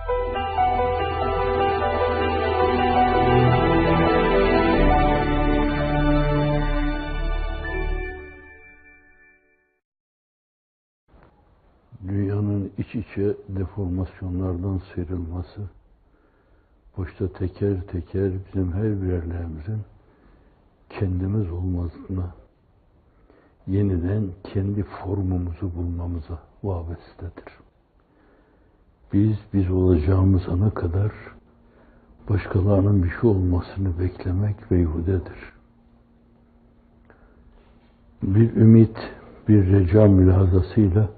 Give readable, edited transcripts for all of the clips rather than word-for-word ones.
Dünyanın iç içe deformasyonlardan sıyrılması, başta teker teker bizim her birerlerimizin kendimiz olmasına, yeniden kendi formumuzu bulmamıza vabestedir. Biz olacağımız ana kadar başkalarının bir şey olmasını beklemek beyhudedir. Bir ümit, bir reca mülahazasıyla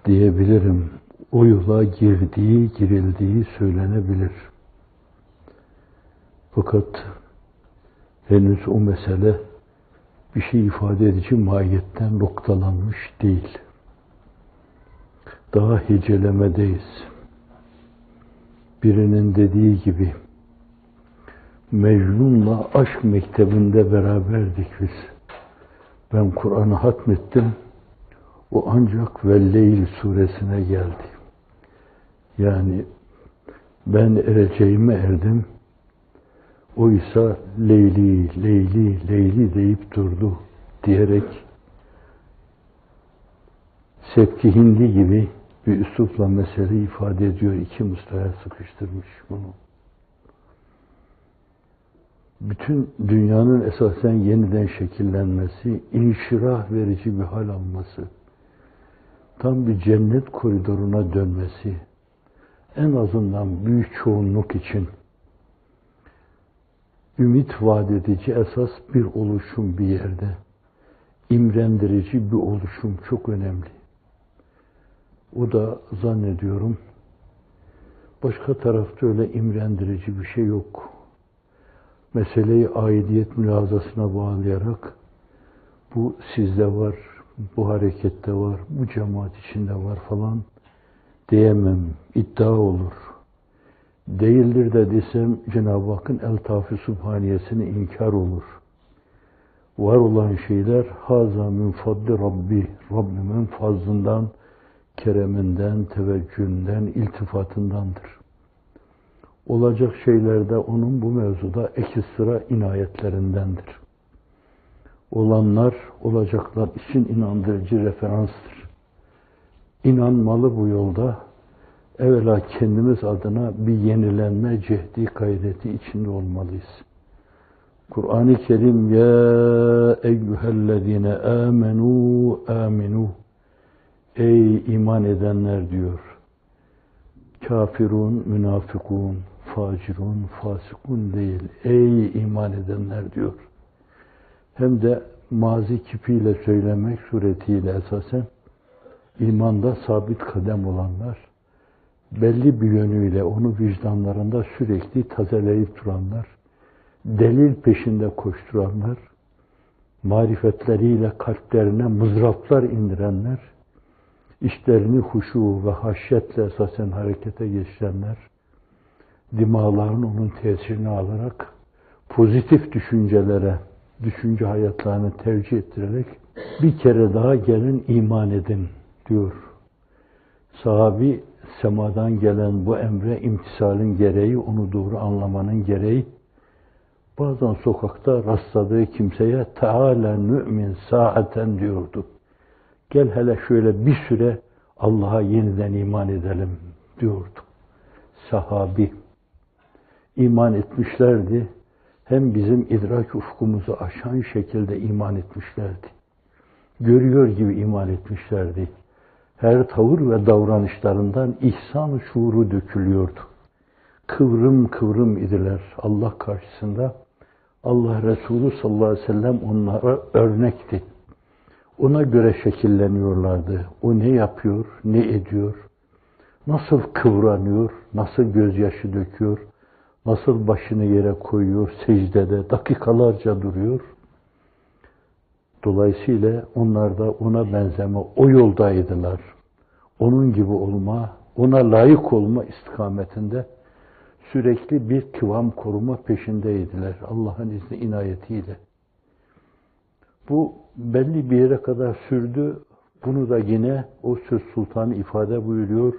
diyebilirim, o yola girildiği söylenebilir. Fakat henüz o mesele bir şey ifade edici mahiyetten noktalanmış değil. Daha hecelemedeyiz. Birinin dediği gibi, Mecnun'la aşk mektebinde beraberdik biz. Ben Kur'an'ı hatmettim, o ancak Velleyl suresine geldi. Yani ben ereceğime erdim, o ise Leyli, Leyli, Leyli deyip durdu diyerek Sebki Hindi gibi bir üslupla meseleyi ifade ediyor. İki mısraya sıkıştırmış bunu. Bütün dünyanın esasen yeniden şekillenmesi, inşirah verici bir hal alması, tam bir cennet koridoruna dönmesi, en azından büyük çoğunluk için ümit vaat edici esas bir oluşum bir yerde, imrendirici bir oluşum çok önemli. O da zannediyorum başka tarafta öyle imrendirici bir şey yok. Meseleyi aidiyet mülahazasına bağlayarak bu sizde var, bu harekette var, bu cemaat içinde var falan diyemem, iddia olur. Değildir de desem Cenab-ı Hakk'ın eltaf-ı subhaniyesine inkar olur. Var olan şeyler haza min fadli Rabbi, Rabbimin fazlından, kereminden, teveccühünden, iltifatındandır. Olacak şeyler de onun bu mevzuda ekstra inayetlerindendir. Olanlar, olacaklar için inandırıcı referanstır. İnanmalı bu yolda, evvela kendimiz adına bir yenilenme cehdi gayreti içinde olmalıyız. Kur'an-ı Kerim ya eyyühellezine amenu aminu, ey iman edenler diyor. Kafirun, münafıkun, facirun, fasikun değil. Ey iman edenler diyor. Hem de mazi kipiyle söylemek suretiyle esasen imanda sabit kadem olanlar, belli bir yönüyle onu vicdanlarında sürekli tazeleyip duranlar, delil peşinde koşturanlar, marifetleriyle kalplerine mızraplar indirenler, işlerini huşu ve haşyetle esasen harekete geçirenler, dimağların onun tesirini alarak pozitif düşüncelere, düşünce hayatlarını tercih ettirerek bir kere daha gelin iman edin diyor. Sahabi semadan gelen bu emre imtisalin gereği, onu doğru anlamanın gereği, bazen sokakta rastladığı kimseye "Teâlâ nü'min sa'aten" diyordu. Gel hele şöyle bir süre Allah'a yeniden iman edelim diyordu. Sahabi iman etmişlerdi. Hem bizim idrak ufkumuzu aşan şekilde iman etmişlerdi. Görüyor gibi iman etmişlerdi. Her tavır ve davranışlarından ihsan şuuru dökülüyordu. Kıvrım kıvrım idiler Allah karşısında. Allah Resulü sallallahu aleyhi ve sellem onlara örnekti. Ona göre şekilleniyorlardı. O ne yapıyor, ne ediyor, nasıl kıvranıyor, nasıl gözyaşı döküyor, nasıl başını yere koyuyor, secdede dakikalarca duruyor. Dolayısıyla onlar da ona benzeme, o yoldaydılar. Onun gibi olma, ona layık olma istikametinde sürekli bir kıvam koruma peşindeydiler. Allah'ın izni inayetiyle. Bu belli bir yere kadar sürdü. Bunu da yine o söz sultanı ifade buyuruyor.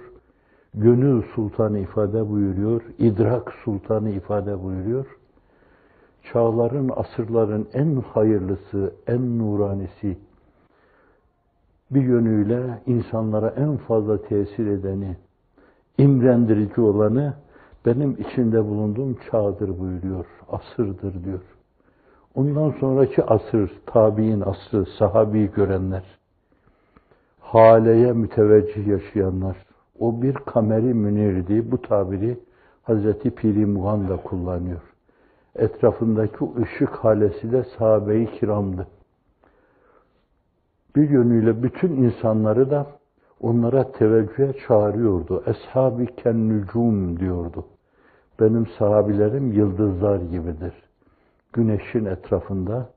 Gönül sultanı ifade buyuruyor, idrak sultanı ifade buyuruyor. Çağların, asırların en hayırlısı, en nuranisi, bir yönüyle insanlara en fazla tesir edeni, imrendirici olanı benim içinde bulunduğum çağdır buyuruyor, asırdır diyor. Ondan sonraki asır, tabi'in asrı, sahabeyi görenler, haleye müteveccih yaşayanlar, o bir kameri münirdi, bu tabiri Hazreti Piri Muhan da kullanıyor. Etrafındaki ışık halesi de sahabe-i kiramdı. Bir yönüyle bütün insanları da onlara teveccühe çağırıyordu. Eshab-ı kennücum diyordu. Benim sahabilerim yıldızlar gibidir. Güneşin etrafında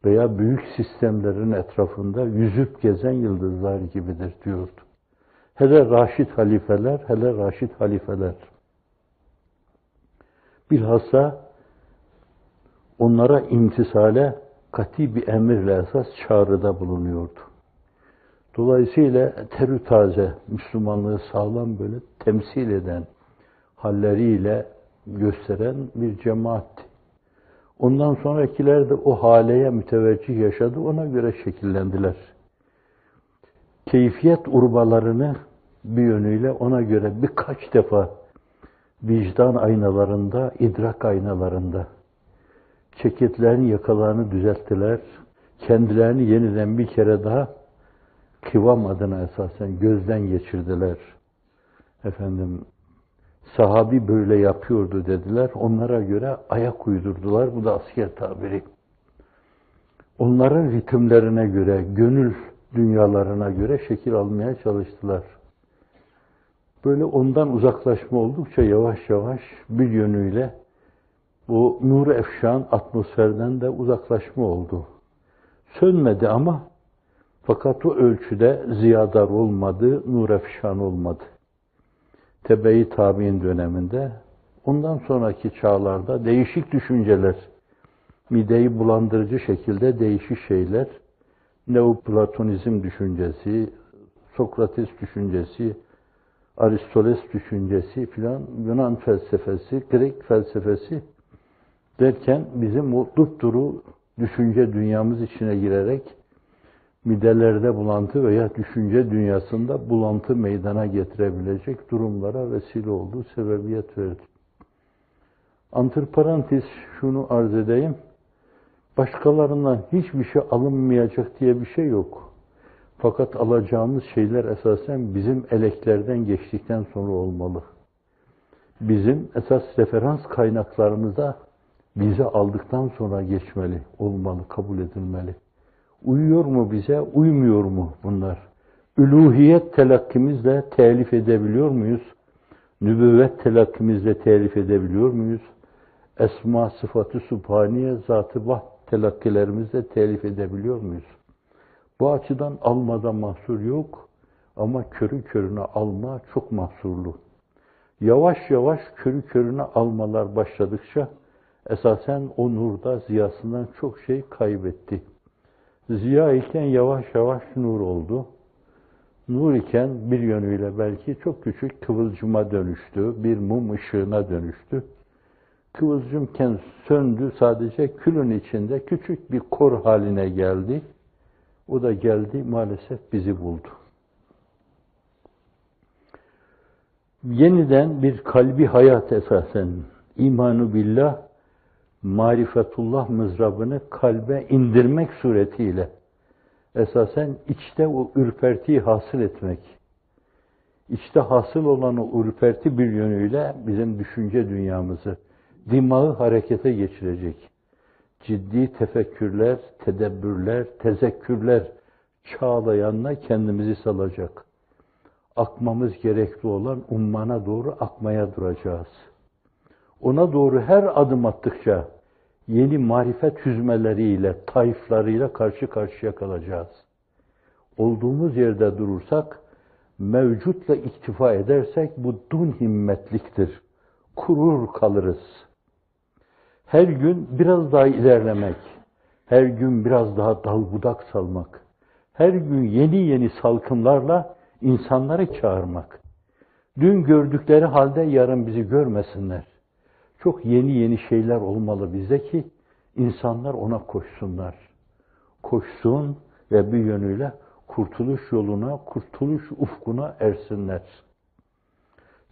veya büyük sistemlerin etrafında yüzüp gezen yıldızlar gibidir diyordu. Hele Raşid halifeler, hele Raşid halifeler. Bilhassa onlara imtisale kati bir emirle esas çağrıda bulunuyordu. Dolayısıyla terü taze, Müslümanlığı sağlam böyle temsil eden, halleriyle gösteren bir cemaatti. Ondan sonrakiler de o haleye müteveccih yaşadı, ona göre şekillendiler. Keyfiyet urbalarını bir yönüyle ona göre birkaç defa vicdan aynalarında, idrak aynalarında ceketlerini, yakalarını düzelttiler. Kendilerini yeniden bir kere daha kıvam adına esasen gözden geçirdiler. Efendim, sahabi böyle yapıyordu dediler. Onlara göre ayak uydurdular. Bu da asker tabiri. Onların ritimlerine göre, gönül dünyalarına göre şekil almaya çalıştılar. Böyle ondan uzaklaşma oldukça yavaş yavaş bir yönüyle bu nur-u efşan atmosferden de uzaklaşma oldu. Sönmedi ama fakat o ölçüde ziyadar olmadı, nur-u efşan olmadı. Tebe-i tabi'in döneminde, ondan sonraki çağlarda değişik düşünceler, mideyi bulandırıcı şekilde değişik şeyler, Neoplatonizm düşüncesi, Sokrates düşüncesi, Aristoteles düşüncesi filan, Yunan felsefesi, Grek felsefesi derken bizim o dupduru düşünce dünyamız içine girerek midelerde bulantı veya düşünce dünyasında bulantı meydana getirebilecek durumlara vesile olduğu sebebiyet verdi. Antiparantez şunu arz edeyim. Başkalarından hiçbir şey alınmayacak diye bir şey yok. Fakat alacağımız şeyler esasen bizim eleklerden geçtikten sonra olmalı. Bizim esas referans kaynaklarımıza bize aldıktan sonra geçmeli, olmalı, kabul edilmeli. Uyuyor mu bize, uymuyor mu bunlar? Üluhiyet telakkimizle telif edebiliyor muyuz? Nübüvvet telakkimizle telif edebiliyor muyuz? Esma, sıfatı, subhaniye, zat-ı vahd telakkilerimizle telif edebiliyor muyuz? Bu açıdan almada mahsur yok ama körü körüne alma çok mahsurlu. Yavaş yavaş körü körüne almalar başladıkça esasen o nurda ziyasından çok şey kaybetti. Ziya iken yavaş yavaş nur oldu. Nur iken bir yönüyle belki çok küçük kıvılcıma dönüştü, bir mum ışığına dönüştü. Kıvılcımken söndü, sadece külün içinde küçük bir kor haline geldi. O da geldi, maalesef bizi buldu. Yeniden bir kalbi hayat esasen, imanu billah, marifetullah mızrabını kalbe indirmek suretiyle esasen içte o ürpertiyi hasıl etmek, içte hasıl olan o ürperti bir yönüyle bizim düşünce dünyamızı, dimağı harekete geçirecek. Ciddi tefekkürler, tedebbürler, tezekkürler çağlayanla kendimizi salacak. Akmamız gerekli olan ummana doğru akmaya duracağız. Ona doğru her adım attıkça yeni marifet hüzmeleriyle, tayflarıyla karşı karşıya kalacağız. Olduğumuz yerde durursak, mevcutla iktifa edersek bu dun himmetliktir. Kurur kalırız. Her gün biraz daha ilerlemek, her gün biraz daha dal budak salmak, her gün yeni yeni salkımlarla insanları çağırmak. Dün gördükleri halde yarın bizi görmesinler. Çok yeni yeni şeyler olmalı bize ki insanlar ona koşsunlar. Koşsun ve bir yönüyle kurtuluş yoluna, kurtuluş ufkuna ersinler.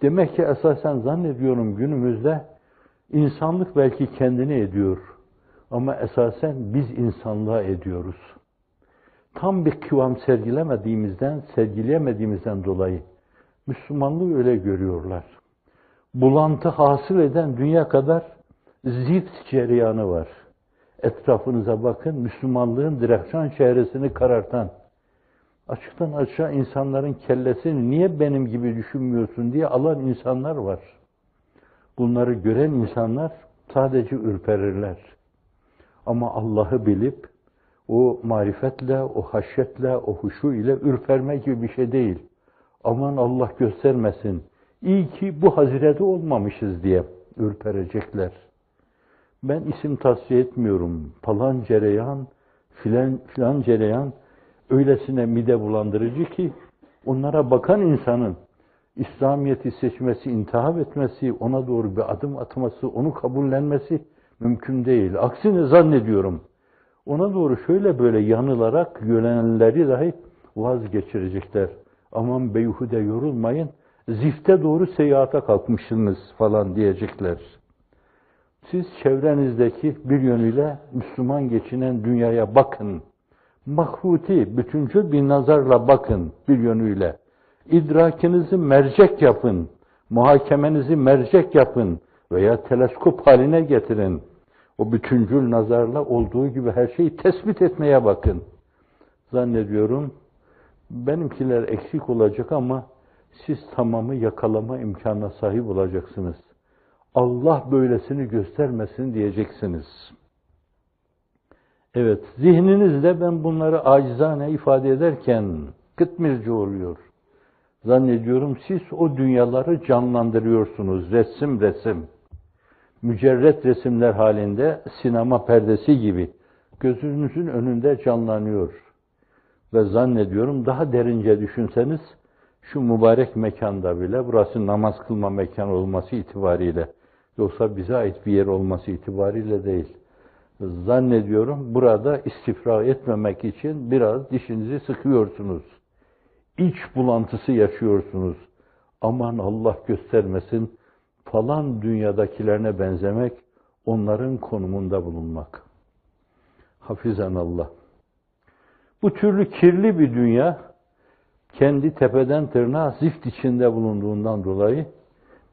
Demek ki esasen zannediyorum günümüzde insanlık belki kendini ediyor. Ama esasen biz insanlığa ediyoruz. Tam bir kıvam sergileyemediğimizden dolayı Müslümanlığı öyle görüyorlar. Bulantı hasıl eden dünya kadar zift cereyanı var. Etrafınıza bakın, Müslümanlığın direksiyon çevresini karartan, açıktan açığa insanların kellesini niye benim gibi düşünmüyorsun diye alan insanlar var. Bunları gören insanlar sadece ürperirler. Ama Allah'ı bilip, o marifetle, o haşyetle, o huşu ile ürperme gibi bir şey değil. Aman Allah göstermesin, iyi ki bu hazirede olmamışız diye ürperecekler. Ben isim tavsiye etmiyorum. Falan cereyan, filan cereyan öylesine mide bulandırıcı ki onlara bakan insanın İslamiyet'i seçmesi, intihap etmesi, ona doğru bir adım atması, onu kabullenmesi mümkün değil. Aksine zannediyorum ona doğru şöyle böyle yanılarak yönelenleri dahi vazgeçirecekler. Aman beyhude yorulmayın, zifte doğru seyahate kalkmışsınız falan diyecekler. Siz çevrenizdeki bir yönüyle Müslüman geçinen dünyaya bakın. Mahruti, bütüncül bir nazarla bakın bir yönüyle. İdrakinizi mercek yapın, muhakemenizi mercek yapın veya teleskop haline getirin. O bütüncül nazarla olduğu gibi her şeyi tespit etmeye bakın. Zannediyorum benimkiler eksik olacak ama siz tamamı yakalama imkanına sahip olacaksınız. Allah böylesini göstermesin diyeceksiniz. Evet, zihninizde ben bunları acizane ifade ederken kıtmirci oluyor. Zannediyorum siz o dünyaları canlandırıyorsunuz, resim. Mücerret resimler halinde sinema perdesi gibi gözünüzün önünde canlanıyor. Ve zannediyorum daha derince düşünseniz şu mübarek mekanda bile, burası namaz kılma mekanı olması itibariyle, yoksa bize ait bir yer olması itibariyle değil. Zannediyorum burada istifra etmemek için biraz dişinizi sıkıyorsunuz. İç bulantısı yaşıyorsunuz. Aman Allah göstermesin falan dünyadakilerine benzemek, onların konumunda bulunmak. Hafizanallah. Bu türlü kirli bir dünya, kendi tepeden tırnağa zift içinde bulunduğundan dolayı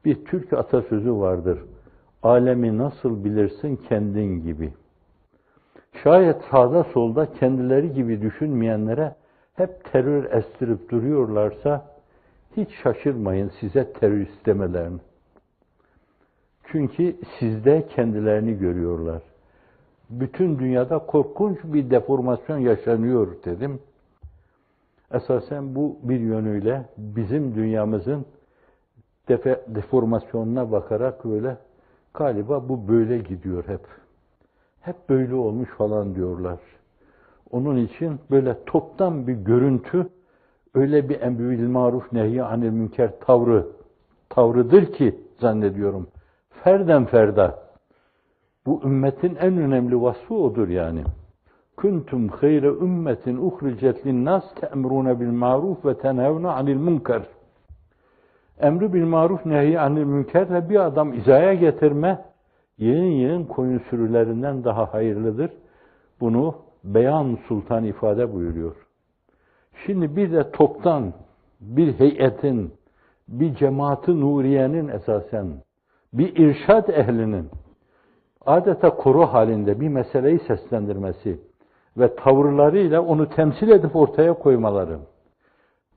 bir Türk atasözü vardır. Alemi nasıl bilirsin kendin gibi. Şayet sağda solda kendileri gibi düşünmeyenlere hep terör estirip duruyorlarsa hiç şaşırmayın size terörist demelerini. Çünkü sizde kendilerini görüyorlar. Bütün dünyada korkunç bir deformasyon yaşanıyor dedim. Esasen bu bir yönüyle bizim dünyamızın deformasyonuna bakarak böyle galiba bu böyle gidiyor hep. Hep böyle olmuş falan diyorlar. Onun için böyle toptan bir görüntü, öyle bir emri bil maruf nehy anil münker tavrıdır ki zannediyorum. Ferden ferda. Bu ümmetin en önemli vasfı odur yani. Kuntum hayre ümmetin uhricet linnas te'murune bil maruf ve tenhevne anil münker. Emri bil maruf nehy anil münkerle bir adam izaya getirme, yığın koyun sürülerinden daha hayırlıdır. Bunu Beyan Sultan ifade buyuruyor. Şimdi bir de toptan bir heyetin, bir cemaat-ı nuriyenin esasen, bir irşad ehlinin adeta koro halinde bir meseleyi seslendirmesi ve tavırlarıyla onu temsil edip ortaya koymaları,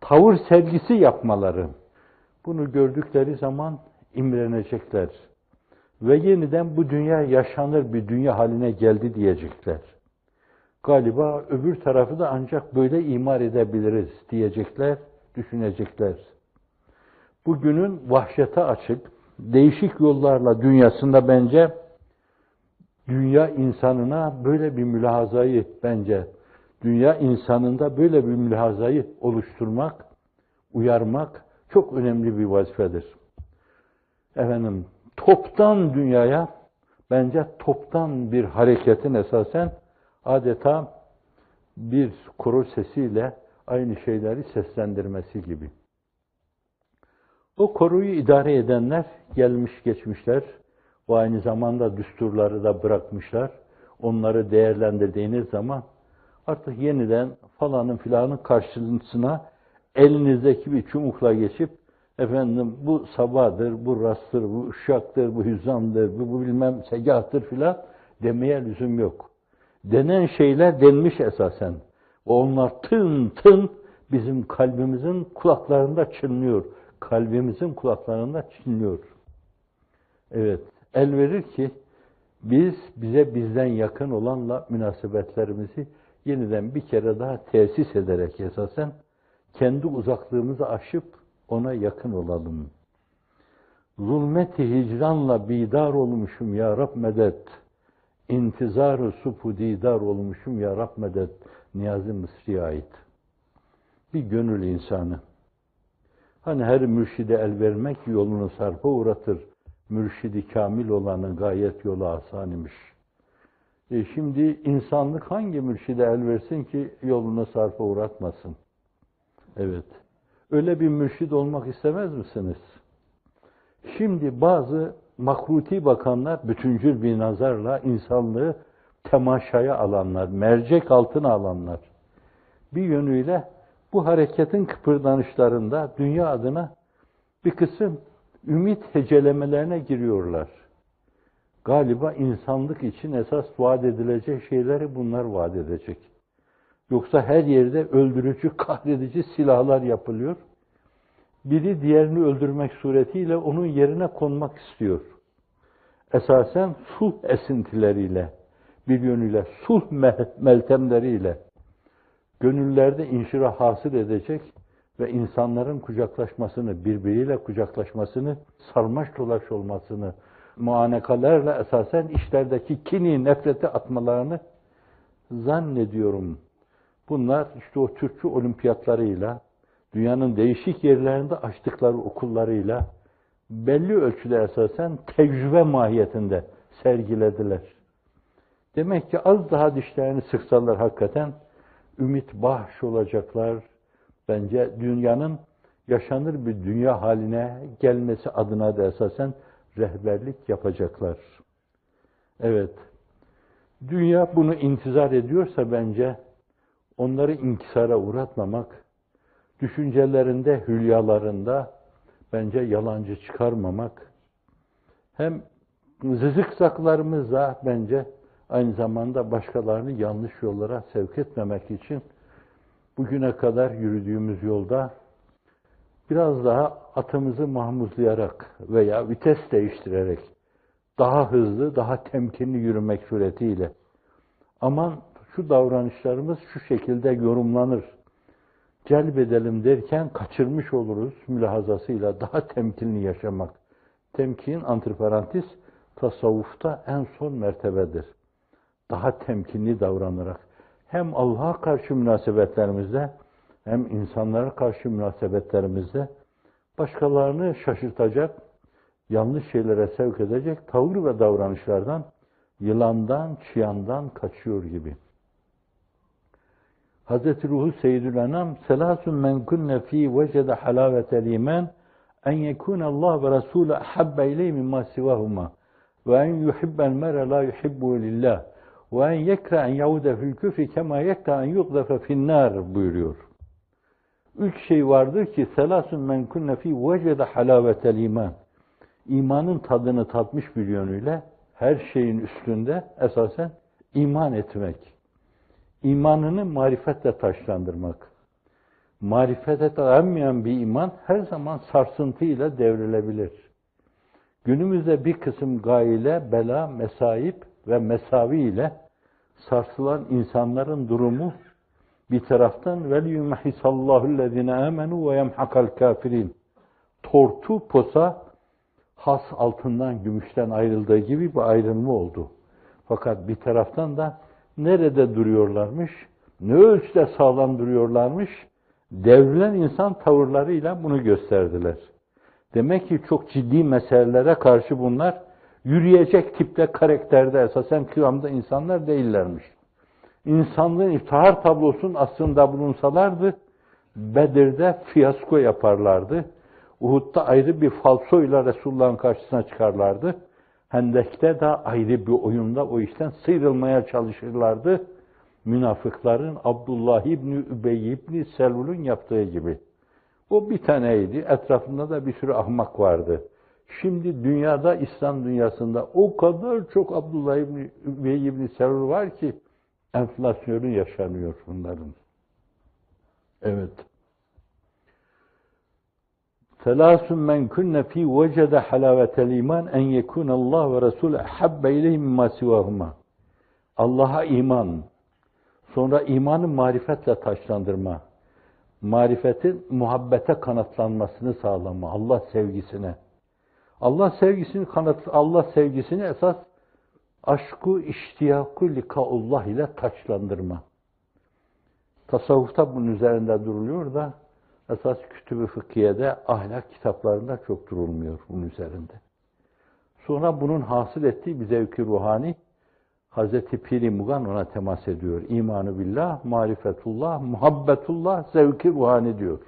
tavır sergisi yapmaları, bunu gördükleri zaman imrenecekler. Ve yeniden bu dünya yaşanır bir dünya haline geldi diyecekler. Galiba öbür tarafı da ancak böyle imar edebiliriz diyecekler, düşünecekler. Bugünün vahşete açık, değişik yollarla dünyasında bence dünya insanına böyle bir mülahazayı dünya insanında böyle bir mülahazayı oluşturmak, uyarmak çok önemli bir vazifedir. Efendim, toptan dünyaya, bence toptan bir hareketin esasen adeta bir koro sesiyle aynı şeyleri seslendirmesi gibi. O koroyu idare edenler gelmiş geçmişler ve aynı zamanda düsturları da bırakmışlar. Onları değerlendirdiğiniz zaman artık yeniden falanın filanın karşısına elinizdeki bir çubukla geçip efendim bu sabadır, bu rastır, bu uşaktır, bu hüzamdır, bu bilmem segahtır filan demeye lüzum yok. Denen şeyler denmiş esasen. Onlar tın tın bizim kalbimizin kulaklarında çınlıyor. Kalbimizin kulaklarında çınlıyor. Evet, el verir ki biz bize bizden yakın olanla münasebetlerimizi yeniden bir kere daha tesis ederek esasen kendi uzaklığımızı aşıp ona yakın olalım. Zulmet-i hicranla bidar olmuşum ya Rab medet. İntizar-ı subhu didar olmuşum ya Rab medet. Niyazi Mısri'ye ait. Bir gönül insanı. Hani her mürşide el vermek yolunu sarpa uğratır. Mürşidi kamil olanın gayet yolu asan imiş. Şimdi insanlık hangi mürşide el versin ki yolunu sarpa uğratmasın? Evet. Öyle bir mürşid olmak istemez misiniz? Şimdi bazı makruti bakanlar bütüncül bir nazarla insanlığı temaşaya alanlar, mercek altına alanlar. Bir yönüyle bu hareketin kıpırdanışlarında dünya adına bir kısım ümit hecelemelerine giriyorlar. Galiba insanlık için esas vaat edilecek şeyleri bunlar vaat edecek. Yoksa her yerde öldürücü, kahredici silahlar yapılıyor. Biri diğerini öldürmek suretiyle onun yerine konmak istiyor. Esasen sulh esintileriyle, bir yönüyle sulh meltemleriyle gönüllerde inşirah hasıl edecek ve insanların kucaklaşmasını, birbiriyle kucaklaşmasını, sarmaş dolaş olmasını, muanekalarla esasen işlerdeki kini, nefreti atmalarını zannediyorum. Bunlar işte o Türkçe olimpiyatlarıyla, dünyanın değişik yerlerinde açtıkları okullarıyla belli ölçüde esasen tecrübe mahiyetinde sergilediler. Demek ki az daha dişlerini sıksalar hakikaten ümit bahş olacaklar. Bence dünyanın yaşanır bir dünya haline gelmesi adına da esasen rehberlik yapacaklar. Evet, dünya bunu intizar ediyorsa bence onları inkisara uğratmamak, düşüncelerinde, hülyalarında bence yalancı çıkarmamak, hem zızıkzaklarımızla bence aynı zamanda başkalarını yanlış yollara sevk etmemek için bugüne kadar yürüdüğümüz yolda biraz daha atımızı mahmuzlayarak veya vites değiştirerek daha hızlı, daha temkinli yürümek suretiyle aman şu davranışlarımız şu şekilde yorumlanır, celbedelim derken kaçırmış oluruz mülahazasıyla daha temkinli yaşamak. Temkin, antiparantez, tasavvufta en son mertebedir. Daha temkinli davranarak hem Allah'a karşı münasebetlerimizde hem insanlara karşı münasebetlerimizde başkalarını şaşırtacak, yanlış şeylere sevk edecek tavır ve davranışlardan, yılandan, çıyandan kaçıyor gibi. Hazreti Ruhu Seyyidül Enam selasun men kunne fi vecede halavetel iman en yekun Allah ve Resulü ahabbe ileyhi mimma sivahuma ve en yuhibbel mere la yuhibbu lillah ve en yekre en yaude fil küfri kema yekre en yugdefe finnâr buyuruyor. Üç şey vardır ki selasun men kunne fi vecede halavetel iman. İmanın tadını tatmış bir yönüyle her şeyin üstünde esasen iman etmek. İmanını marifetle taşlandırmak. Marifete dayanmayan bir iman her zaman sarsıntıyla devrilebilir. Günümüzde bir kısım gaile, bela, mesaip ve mesavi ile sarsılan insanların durumu bir taraftan وَلِيُمَحِسَ اللّٰهُ الَّذِينَ آمَنُوا وَيَمْحَقَ الْكَافِرِينَ tortu, posa, has altından, gümüşten ayrıldığı gibi bir ayrılma oldu. Fakat bir taraftan da nerede duruyorlarmış, ne ölçüde sağlam duruyorlarmış, Devrilen insan tavırlarıyla bunu gösterdiler. Demek ki çok ciddi meselelere karşı bunlar yürüyecek tipte, karakterde, esasen kıvamda insanlar değillermiş. İnsanlığın iftihar tablosunun aslında bulunsalardı, Bedir'de fiyasko yaparlardı. Uhud'da ayrı bir falsoyla Resulullah'ın karşısına çıkarlardı. Hendek'te de ayrı bir oyunda o işten sıyrılmaya çalışırlardı. Münafıkların Abdullah İbni Übey İbni Selul'ün yaptığı gibi. O bir taneydi. Etrafında da bir sürü ahmak vardı. Şimdi dünyada, İslam dünyasında o kadar çok Abdullah İbni Übey İbni Selul var ki enflasyonu yaşanıyor bunların. Evet. Selâsün men kunne fî vecede halâvetel iman en yekûnallâh ve Resûlü habbe ileyhim mimâ sivâhumâ. Allah'a iman, sonra imanı marifetle taşlandırma, marifetin muhabbete kanatlanmasını sağlama, Allah sevgisine. Allah sevgisini esas aşku, iştiyaku, likaullah ile taçlandırma. Tasavvufta bunun üzerinde duruluyor da esas kütüb-ü fıkhiyede, ahlak kitaplarında çok durulmuyor bunun üzerinde. Sonra bunun hasıl ettiği bir zevk-i ruhani, Hazreti Pir-i Mugan ona temas ediyor. İmanı billah, marifetullah, muhabbetullah, zevk-i ruhani diyor.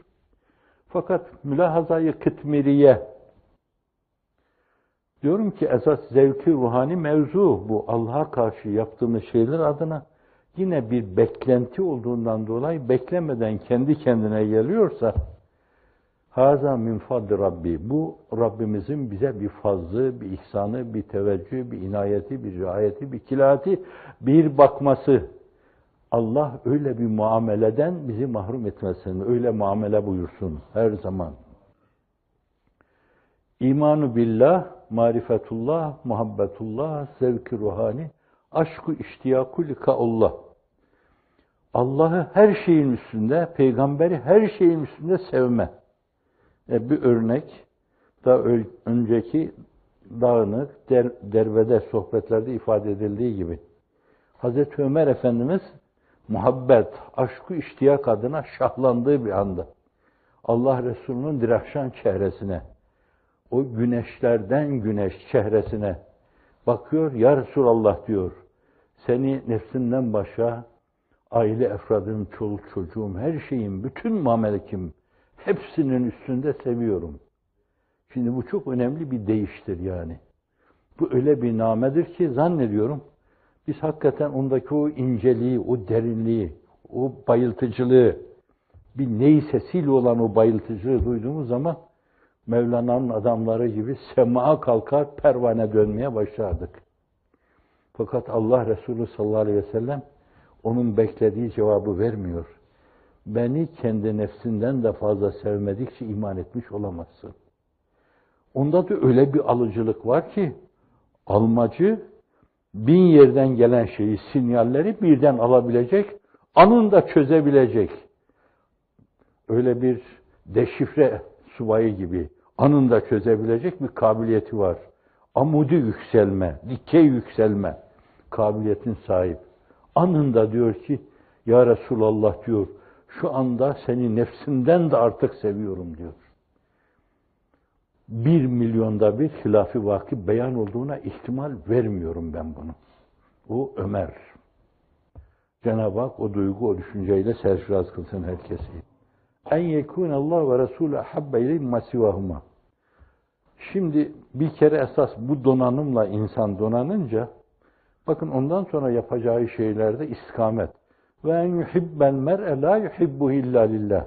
Fakat mülahazayı kıtmiriye, diyorum ki esas zevk-i ruhani mevzu bu. Allah'a karşı yaptığımız şeyler adına yine bir beklenti olduğundan dolayı beklemeden kendi kendine geliyorsa haza min fadli Rabbi. Bu Rabbimizin bize bir fazlı, bir ihsanı, bir teveccüh, bir inayeti, bir riayeti, bir kilati, bir bakması. Allah öyle bir muameleden bizi mahrum etmesin. Öyle muamele buyursun her zaman. İmanu billah, marifetullah, muhabbetullah, zevk-i ruhani, aşk-ı iştiyaku likaullah. Allah'ı her şeyin üstünde, peygamberi her şeyin üstünde sevme. Bir örnek, daha önceki dağınık, derbeder sohbetlerde ifade edildiği gibi. Hazreti Ömer Efendimiz muhabbet, aşk-ı iştiyak adına şahlandığı bir anda Allah Resulü'nün dirahşan çehresine, o güneşlerden güneş çehresine bakıyor, ya Resulallah diyor, seni nefsinden başa, aile efradım, çoluk çocuğum, her şeyim, bütün mamelekim, hepsinin üstünde seviyorum. Şimdi bu çok önemli bir deyiştir yani. Bu öyle bir namedir ki zannediyorum, biz hakikaten ondaki o inceliği, o derinliği, o bayıltıcılığı, bir ney sesiyle olan o bayıltıcılığı duyduğumuz zaman Mevlana'nın adamları gibi semaya kalkar, pervane dönmeye başlardık. Fakat Allah Resulü sallallahu aleyhi ve sellem onun beklediği cevabı vermiyor. Beni kendi nefsinden de fazla sevmedikçe iman etmiş olamazsın. Onda da öyle bir alıcılık var ki, almacı 1000 yerden gelen şeyi, sinyalleri birden alabilecek, anında çözebilecek. Öyle bir deşifre subayı gibi anında çözebilecek bir kabiliyeti var. Amudi yükselme, dikey yükselme kabiliyetin sahip. Anında diyor ki, ya Resulallah diyor, şu anda seni nefsinden de artık seviyorum diyor. 1 milyonda bir hilaf-ı vakı beyan olduğuna ihtimal vermiyorum ben bunu. O Ömer. Cenab-ı Hak o duygu, o düşünceyle serfiraz kılsın herkesi. En yekûn Allah ve Resulü habbe ileyhim masivahuma. Şimdi bir kere esas bu donanımla insan donanınca, bakın ondan sonra yapacağı şeylerde istikamet. Ve en yuhibbel mer'e la yuhibbuhu illa lillah.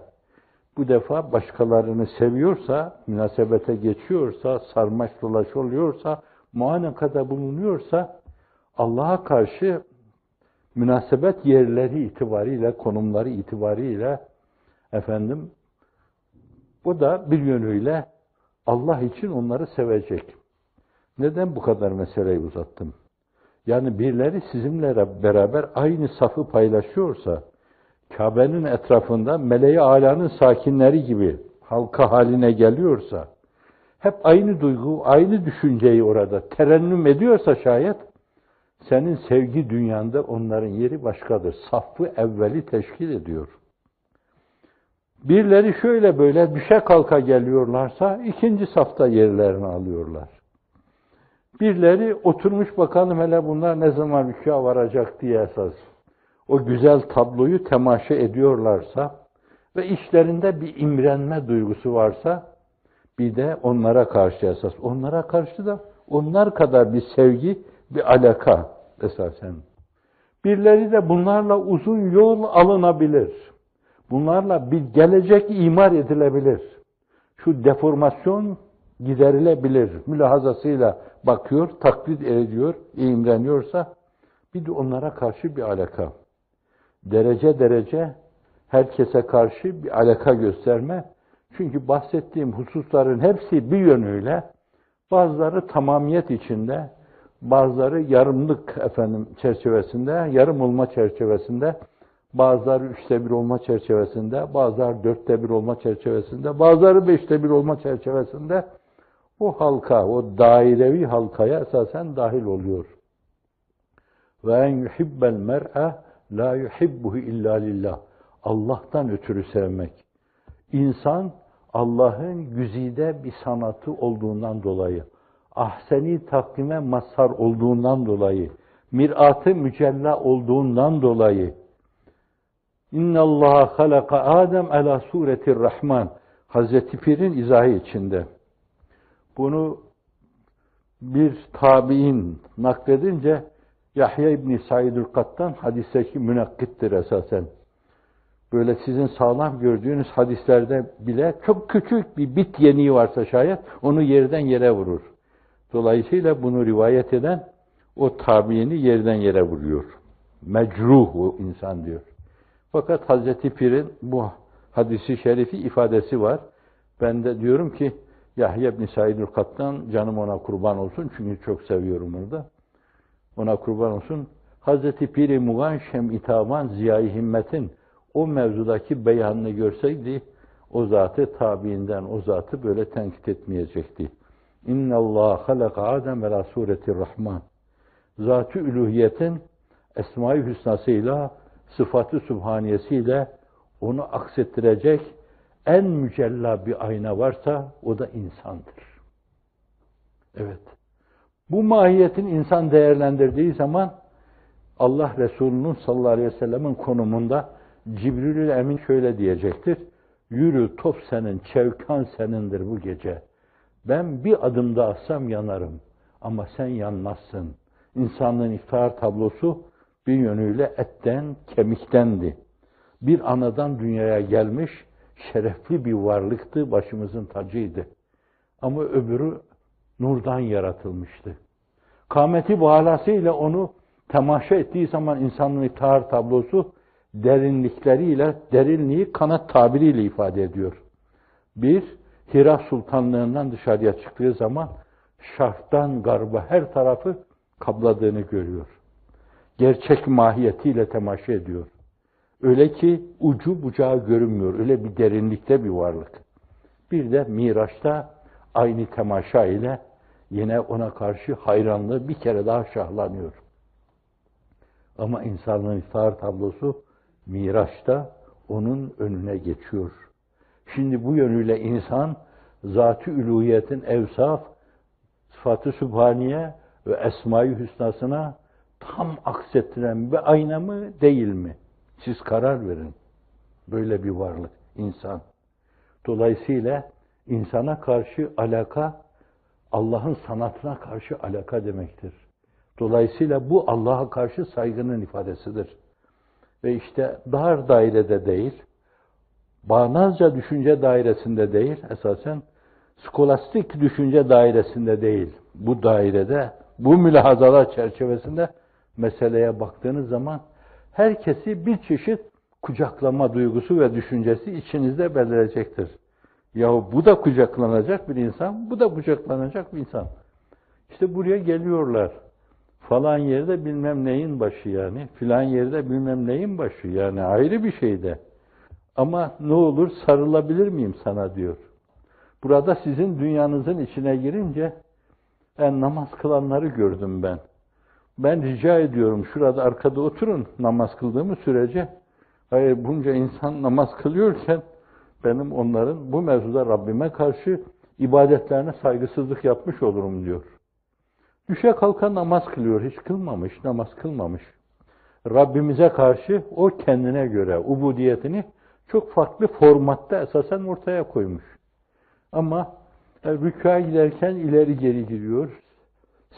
Bu defa başkalarını seviyorsa, münasebete geçiyorsa, sarmaş dolaş oluyorsa, muanekada bulunuyorsa, Allah'a karşı münasebet yerleri itibariyle, konumları itibariyle bu da bir yönüyle Allah için onları sevecek. Neden bu kadar meseleyi uzattım? Yani birileri sizinle beraber aynı safı paylaşıyorsa, Kabe'nin etrafında meleği âlânın sakinleri gibi halka haline geliyorsa, hep aynı duygu, aynı düşünceyi orada terennüm ediyorsa şayet, senin sevgi dünyanda onların yeri başkadır. Saffı evveli teşkil ediyor. Birileri şöyle böyle düşe kalka geliyorlarsa ikinci safta yerlerini alıyorlar. Birileri oturmuş bakalım hele bunlar ne zaman rükûa varacak diye esas o güzel tabloyu temaşa ediyorlarsa ve içlerinde bir imrenme duygusu varsa bir de onlara karşı esas. Onlara karşı da onlar kadar bir sevgi, bir alaka esasen. Birileri de bunlarla uzun yol alınabilir. Bunlarla bir gelecek imar edilebilir. Şu deformasyon giderilebilir. Mülahazasıyla bakıyor, taklit ediyor, imreniyorsa bir de onlara karşı bir alaka. Derece derece herkese karşı bir alaka gösterme. Çünkü bahsettiğim hususların hepsi bir yönüyle bazıları tamamiyet içinde, bazıları yarımlık çerçevesinde, yarım olma çerçevesinde, bazıları 1/3 olma çerçevesinde, bazıları 1/4 olma çerçevesinde, bazıları 5/1 olma çerçevesinde o halka, o dairevi halkaya esasen dahil oluyor. Ve en yuhibbel mer'e la yuhibbuhu illa lillah. Allah'tan ötürü sevmek. İnsan Allah'ın güzide bir sanatı olduğundan dolayı, ahseni takvime mazhar olduğundan dolayı, mirat-ı mücella olduğundan dolayı, İnnallâhe halaka Adem ala suretir Rahman. Hazreti Pir'in izahı içinde. Bunu bir tabi'in nakledince Yahya İbn Saidül Kattan hadisteki münakkittir esasen. Böyle sizin sağlam gördüğünüz hadislerde bile çok küçük bir bit yeniği varsa şayet onu yerden yere vurur. Dolayısıyla bunu rivayet eden o tabiini yerden yere vuruyor. Mecruh o insan diyor. Fakat Hazreti Pir'in bu hadisi şerifi ifadesi var. Ben de diyorum ki Yahya ibn Saidül Kattan canım ona kurban olsun çünkü çok seviyorum onu da. Ona kurban olsun. Hazreti Pir-i Mugan Şem-i Ziya-i Himmet'in o mevzudaki beyanını görseydi o zatı tabiinden o zatı böyle tenkit etmeyecekti. İnna Allah halaka Adem ve la suretir Rahman. Zat-ı üluhiyetin Esma-i Hüsnasıyla, sıfat-ı sübhaniyesiyle onu aksettirecek en mücella bir ayna varsa o da insandır. Evet. Bu mahiyetin insan değerlendirdiği zaman Allah Resulü'nün sallallahu aleyhi ve sellem'in konumunda Cibril-ül Emin şöyle diyecektir. Yürü top senin, çevkan senindir bu gece. Ben bir adım daha atsam yanarım ama sen yanmazsın. İnsanlığın iftihar tablosu bir yönüyle etten, kemiktendi. Bir anadan dünyaya gelmiş şerefli bir varlıktı, başımızın tacıydı. Ama öbürü nurdan yaratılmıştı. Kâmeti bağlasıyla onu temaşa ettiği zaman insanın iftihar tablosu derinlikleriyle, derinliği kanat tabiriyle ifade ediyor. Bir, Hira Sultanlığından dışarıya çıktığı zaman şarktan garba her tarafı kapladığını görüyor. Gerçek mahiyetiyle temaşa ediyor. Öyle ki ucu bucağı görünmüyor. Öyle bir derinlikte bir varlık. Bir de Miraç'ta aynı temaşa ile yine ona karşı hayranlığı bir kere daha şahlanıyor. Ama insanlığın iftihar tablosu Miraç'ta onun önüne geçiyor. Şimdi bu yönüyle insan zat-ı üluhiyetin evsaf, sıfat-ı sübhaniye ve esma-i hüsnasına tam aksettiren bir ayna mı değil mi? Siz karar verin. Böyle bir varlık insan. Dolayısıyla insana karşı alaka Allah'ın sanatına karşı alaka demektir. Dolayısıyla bu Allah'a karşı saygının ifadesidir. Ve işte dar dairede değil, bağnazca düşünce dairesinde değil, esasen skolastik düşünce dairesinde değil. Bu dairede, bu mülahazalar çerçevesinde meseleye baktığınız zaman herkesi bir çeşit kucaklama duygusu ve düşüncesi içinizde belirecektir. Yahu bu da kucaklanacak bir insan, bu da kucaklanacak bir insan. İşte buraya geliyorlar. Falan yerde bilmem neyin başı yani, filan yerde bilmem neyin başı yani ayrı bir şeyde. Ama ne olur sarılabilir miyim sana diyor. Burada sizin dünyanızın içine girince namaz kılanları gördüm ben. Ben rica ediyorum şurada arkada oturun namaz kıldığımız sürece. Hayır bunca insan namaz kılıyorken benim onların bu mevzuda Rabbime karşı ibadetlerine saygısızlık yapmış olurum diyor. Düşe kalka namaz kılıyor, hiç kılmamış, namaz kılmamış. Rabbimize karşı o kendine göre ubudiyetini çok farklı formatta esasen ortaya koymuş. Ama rükûa giderken ileri geri gidiyor,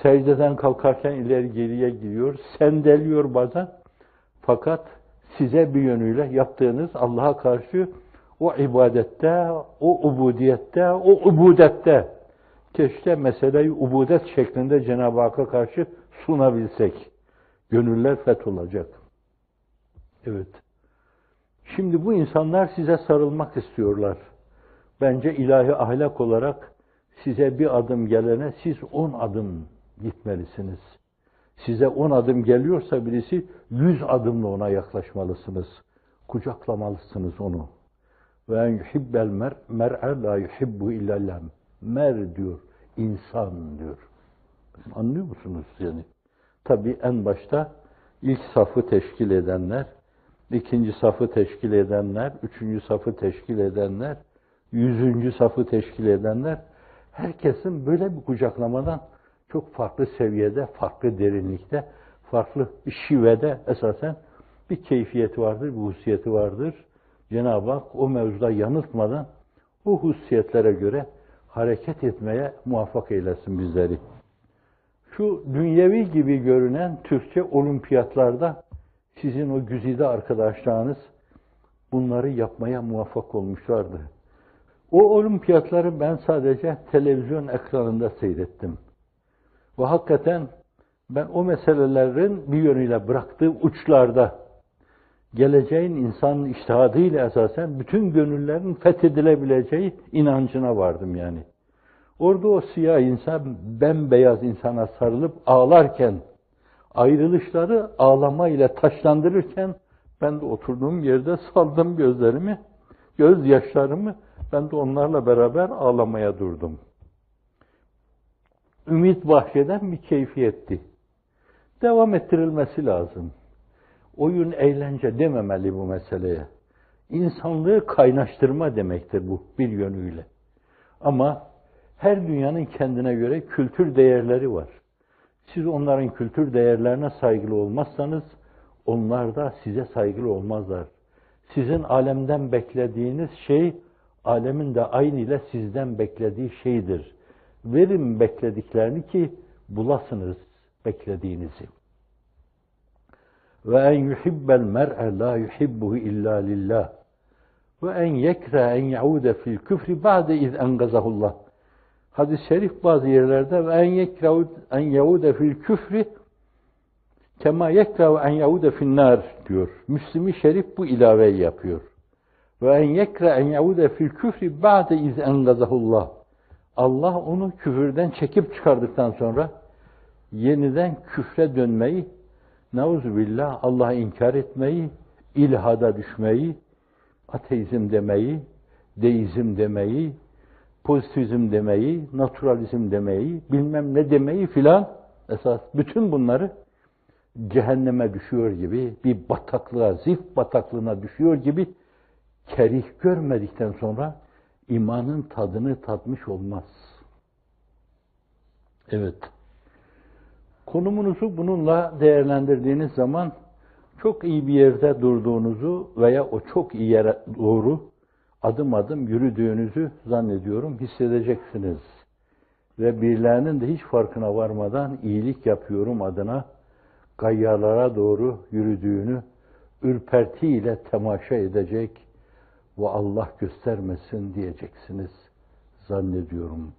secdeden kalkarken ileri geriye gidiyor, sendeliyor bazen. Fakat size bir yönüyle yaptığınız Allah'a karşı o ibadette, o ubudiyette, o ubudette keşke meseleyi ubudet şeklinde Cenab-ı Hakk'a karşı sunabilsek. Gönüller fetholacak. Evet. Şimdi bu insanlar size sarılmak istiyorlar. Bence ilahi ahlak olarak size bir adım gelene siz 10 adım gitmelisiniz. Size 10 adım geliyorsa birisi 100 adımla ona yaklaşmalısınız. Kucaklamalısınız onu. Ve en yuhibbel mer'e la yuhibbu illa mer diyor. İnsan diyor. Anlıyor musunuz yani? Tabii en başta ilk safı teşkil edenler, ikinci safı teşkil edenler, üçüncü safı teşkil edenler, 100. safı teşkil edenler, herkesin böyle bir kucaklamadan çok farklı seviyede, farklı derinlikte, farklı bir şivede esasen bir keyfiyeti vardır, bir hususiyeti vardır. Cenab-ı Hak o mevzuda yanıltmadan o hususiyetlere göre hareket etmeye muvaffak eylesin bizleri. Şu dünyevi gibi görünen Türkçe olimpiyatlarda sizin o güzide arkadaşlarınız bunları yapmaya muvaffak olmuşlardı. O olimpiyatları ben sadece televizyon ekranında seyrettim. Ve hakikaten ben o meselelerin bir yönüyle bıraktığı uçlarda geleceğin insanın içtihadıyla esasen bütün gönüllerin fethedilebileceği inancına vardım yani. Orada o siyah insan bembeyaz insana sarılıp ağlarken, ayrılışları ağlamayla taşlandırırken ben de oturduğum yerde saldım gözlerimi, gözyaşlarımı, ben de onlarla beraber ağlamaya durdum. Ümit bahşeden bir keyfiyetti. Devam ettirilmesi lazım. Oyun, eğlence dememeli bu meseleye. İnsanlığı kaynaştırma demektir bu bir yönüyle. Ama her dünyanın kendine göre kültür değerleri var. Siz onların kültür değerlerine saygılı olmazsanız, onlar da size saygılı olmazlar. Sizin alemden beklediğiniz şey, alemin de aynı ile sizden beklediği şeydir. Verin beklediklerini ki bulasınız beklediğinizi. Ve en yuhibbel mer'e la yuhibbuhu illa lillah. Ve en yekre en yaude fil küfri ba'de iz engazahullah. Hadis-i şerif bazı yerlerde ve en yekre en yaude fil küfri kema yekre en yaude fil nar diyor. Müslim-i Şerif bu ilaveyi yapıyor. Ve en yekre en yaude fil küfri ba'de iz engazahullah. Allah onu küfürden çekip çıkardıktan sonra yeniden küfre dönmeyi, nauzubillah, Allah'ı inkar etmeyi, ilhada düşmeyi, ateizm demeyi, deizm demeyi, pozitivizm demeyi, naturalizm demeyi, bilmem ne demeyi filan, esas bütün bunları cehenneme düşüyor gibi, bir bataklığa, zift bataklığına düşüyor gibi kerih görmedikten sonra imanın tadını tatmış olmaz. Evet. Konumunuzu bununla değerlendirdiğiniz zaman çok iyi bir yerde durduğunuzu veya o çok iyi yere doğru adım adım yürüdüğünüzü zannediyorum hissedeceksiniz. Ve birilerinin de hiç farkına varmadan iyilik yapıyorum adına gayyalara doğru yürüdüğünü ürpertiyle temaşa edecek ve Allah göstermesin diyeceksiniz zannediyorum.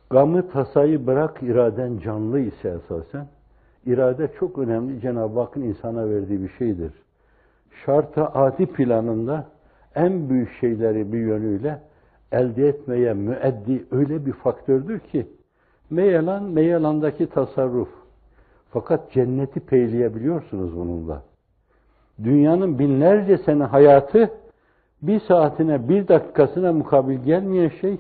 Gamı tasayı bırak, iraden canlı ise esasen, irade çok önemli, Cenab-ı Hakk'ın insana verdiği bir şeydir. Şart-ı adi planında en büyük şeyleri bir yönüyle elde etmeye müeddi öyle bir faktördür ki, meyelandaki tasarruf. Fakat cenneti peyleyebiliyorsunuz bununla. Dünyanın binlerce sene hayatı, bir saatine, bir dakikasına mukabil gelmeyen şey,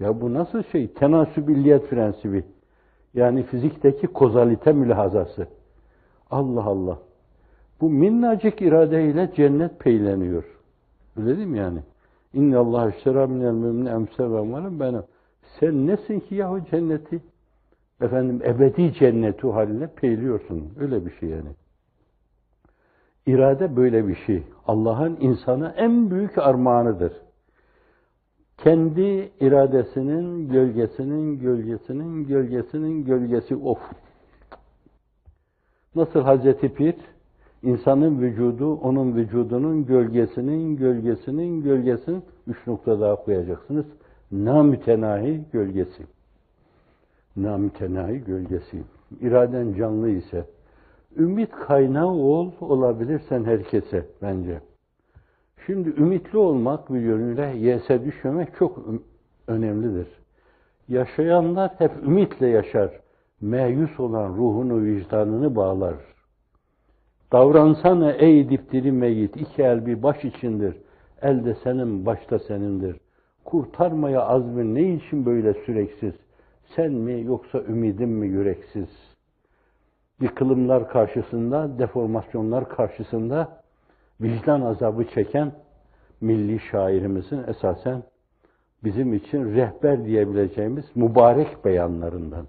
ya bu nasıl şey? Tenasübilliyet prensibi. Yani fizikteki kozalite mülahazası. Allah Allah. Bu minnacık iradeyle cennet peyleniyor. Öyle değil mi yani? İnne Allah iştera minel mü'minin emsevem var benim. Sen nesin ki yahu cenneti? Efendim ebedi cenneti haline peyliyorsun. Öyle bir şey yani. İrade böyle bir şey. Allah'ın insana en büyük armağanıdır. Kendi iradesinin gölgesi of. Nasıl Hazreti Pir, insanın vücudu, onun vücudunun gölgesinin 3 nokta daha koyacaksınız. Namütenahi gölgesi. Namütenahi gölgesi. İraden canlı ise, ümit kaynağı olabilirsen herkese bence. Şimdi ümitli olmak bir yönüyle yese düşmemek çok önemlidir. Yaşayanlar hep ümitle yaşar. Meyus olan ruhunu, vicdanını bağlar. Davransana ey dipdiri meyit, iki el bir baş içindir. Elde senin, başta senindir. Kurtarmaya azmin ne için böyle süreksiz? Sen mi yoksa ümidin mi yüreksiz? Yıkılımlar karşısında, deformasyonlar karşısında vicdan azabı çeken milli şairimizin esasen bizim için rehber diyebileceğimiz mübarek beyanlarından.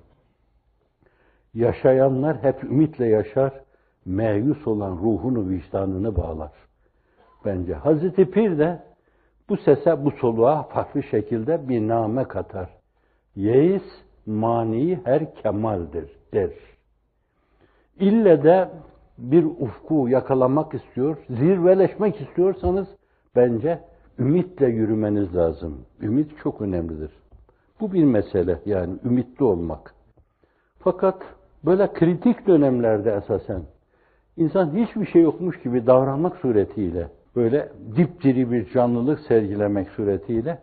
Yaşayanlar hep ümitle yaşar, meyus olan ruhunu, vicdanını bağlar. Bence Hazreti Pir de bu sese, bu soluğa farklı şekilde bir name katar. Yeis mani her kemaldir der. İlle de bir ufku yakalamak istiyor, zirveleşmek istiyorsanız bence ümitle yürümeniz lazım. Ümit çok önemlidir. Bu bir mesele yani ümitli olmak. Fakat böyle kritik dönemlerde esasen insan hiçbir şey yokmuş gibi davranmak suretiyle, böyle dipdiri bir canlılık sergilemek suretiyle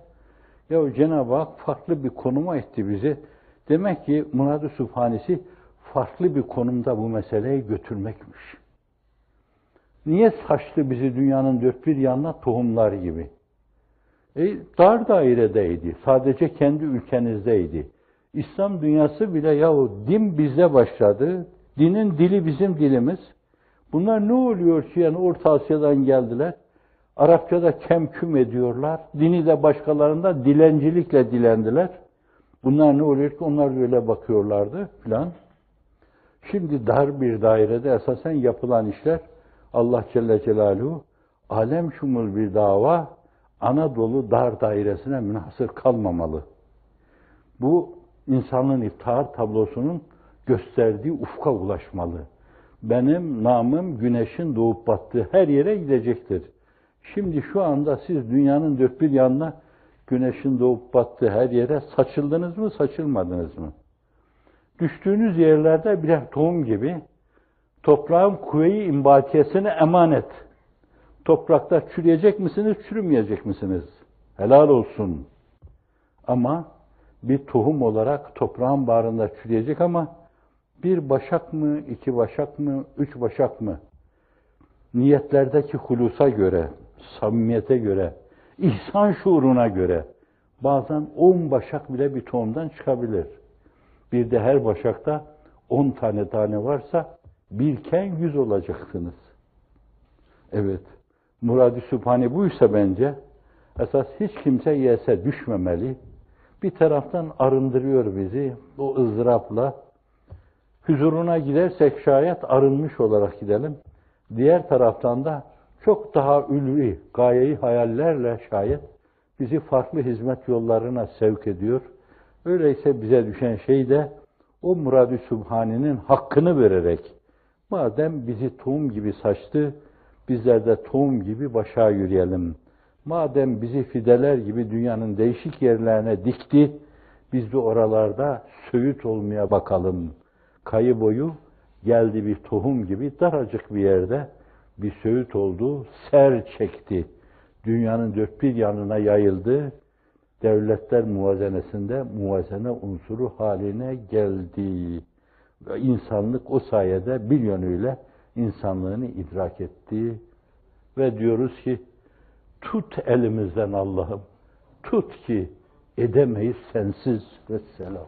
ya Cenab-ı Hak farklı bir konuma itti bizi. Demek ki Murad-ı Sübhanesi farklı bir konumda bu meseleyi götürmekmiş. Niye saçtı bizi dünyanın dört bir yanına tohumlar gibi? Dar dairedeydi. Sadece kendi ülkenizdeydi. İslam dünyası bile yahu din bizde başladı. Dinin dili bizim dilimiz. Bunlar ne oluyor ki yani Orta Asya'dan geldiler. Arapçada kemküm ediyorlar. Dini de başkalarında dilencilikle dilendiler. Bunlar ne oluyor ki onlar böyle bakıyorlardı filan. Şimdi dar bir dairede esasen yapılan işler Allah Celle Celaluhu alem şumul bir dava Anadolu dar dairesine münhasır kalmamalı. Bu insanlığın iftihar tablosunun gösterdiği ufka ulaşmalı. Benim namım güneşin doğup battığı her yere gidecektir. Şimdi şu anda siz dünyanın dört bir yanına güneşin doğup battığı her yere saçıldınız mı, saçılmadınız mı? Düştüğünüz yerlerde birer tohum gibi toprağın kuvve-i imbatiyesine emanet. Toprakta çürüyecek misiniz, çürümeyecek misiniz? Helal olsun. Ama bir tohum olarak toprağın bağrında çürüyecek ama bir başak mı, iki başak mı, üç başak mı? Niyetlerdeki hulusa göre, samimiyete göre, ihsan şuuruna göre bazen 10 başak bile bir tohumdan çıkabilir. Bir de her başakta 10 tane varsa birken 100 olacaksınız. Evet, Murad-ı Sübhani buysa bence esas hiç kimse yese düşmemeli. Bir taraftan arındırıyor bizi o ızdırapla. Huzuruna gidersek şayet arınmış olarak gidelim. Diğer taraftan da çok daha ulvi, gayeyi hayallerle şayet bizi farklı hizmet yollarına sevk ediyor. Öyleyse bize düşen şey de o Murad-ı Sübhani'nin hakkını vererek, madem bizi tohum gibi saçtı, bizler de tohum gibi başa yürüyelim. Madem bizi fideler gibi dünyanın değişik yerlerine dikti, biz de oralarda söğüt olmaya bakalım. Kayı boyu geldi bir tohum gibi daracık bir yerde bir söğüt oldu, ser çekti. Dünyanın dört bir yanına yayıldı. Devletler muvazenesinde muvazene unsuru haline geldi. Ve insanlık o sayede bir yönüyle insanlığını idrak etti. Ve diyoruz ki, tut elimizden Allah'ım, tut ki edemeyiz sensiz. Vesselam.